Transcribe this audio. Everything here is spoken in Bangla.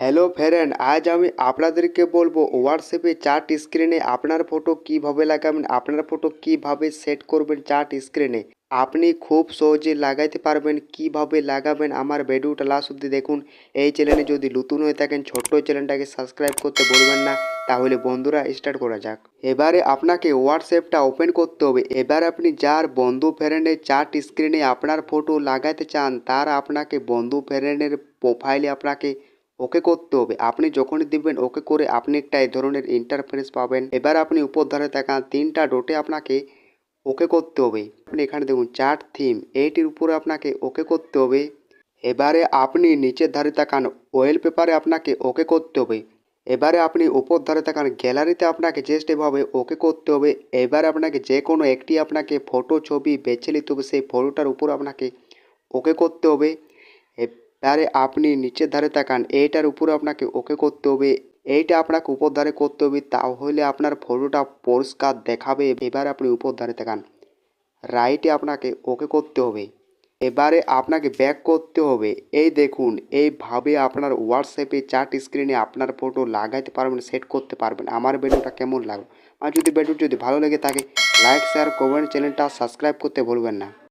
হ্যালো ফ্রেন্ড, আজ আমি আপনাদেরকে বলবো হোয়াটসঅ্যাপে চ্যাট স্ক্রিনে আপনার ফটো কিভাবে লাগাবেন, আপনার ফটো কিভাবে সেট করবেন চ্যাট স্ক্রিনে। আপনি খুব সহজে লাগাইতে পারবেন। কিভাবে লাগাবেন আমার ভিডিওটা লাস্ট অবধি দেখুন। এই চ্যানেলে যদি নতুন হয়ে থাকেন ছোট্ট চ্যানেলটাকে সাবস্ক্রাইব করতে ভুলবেন না। তাহলে বন্ধুরা স্টার্ট করা যাক। এবারে আপনাকে হোয়াটসঅ্যাপটা ওপেন করতে হবে। এবার আপনি যার বন্ধু ফ্রেন্ডের চ্যাট স্ক্রিনে আপনার ফটো লাগাতে চান তার আপনাকে বন্ধু ফ্রেন্ডের প্রোফাইলে আপনাকে ওকে করতে হবে। আপনি যখনই দিবেন ওকে করে আপনি একটা এই ধরনের ইন্টারফেস পাবেন। এবার আপনি উপর ধারে তাকান তিনটা ডটে আপনাকে ওকে করতে হবে। আপনি এখানে দেখুন চ্যাট থিম, এইটির উপরে আপনাকে ওকে করতে হবে। এবারে আপনি নিচের ধারে তাকান ওয়ালপেপারে আপনাকে ওকে করতে হবে। এবারে আপনি উপর ধারে তাকান গ্যালারিতে আপনাকে জাস্ট এভাবে ওকে করতে হবে। এবারে আপনাকে যে কোনো একটি আপনাকে ফটো ছবি বেছে নিতে হবে, সেই ফটোটার উপর আপনাকে ওকে করতে হবে। এবারে আপনি নিচের ধারে তাকান এইটার উপরে আপনাকে ওকে করতে হবে। এইটা আপনাকে উপর ধারে করতে হবে, তাহলে আপনার ফটোটা পরিষ্কার দেখাবে। এবারে আপনি উপর ধারে তাকান রাইটে আপনাকে ওকে করতে হবে। এবারে আপনাকে ব্যাক করতে হবে। এই দেখুন এইভাবে আপনার হোয়াটসঅ্যাপে চ্যাট স্ক্রিনে আপনার ফটো লাগাইতে পারবেন, সেট করতে পারবেন। আমার ভিডিওটা কেমন লাগলো, আর যদি ভিডিও ভালো লেগে থাকে লাইক শেয়ার কমেন্ট, চ্যানেলটা সাবস্ক্রাইব করতে ভুলবেন না।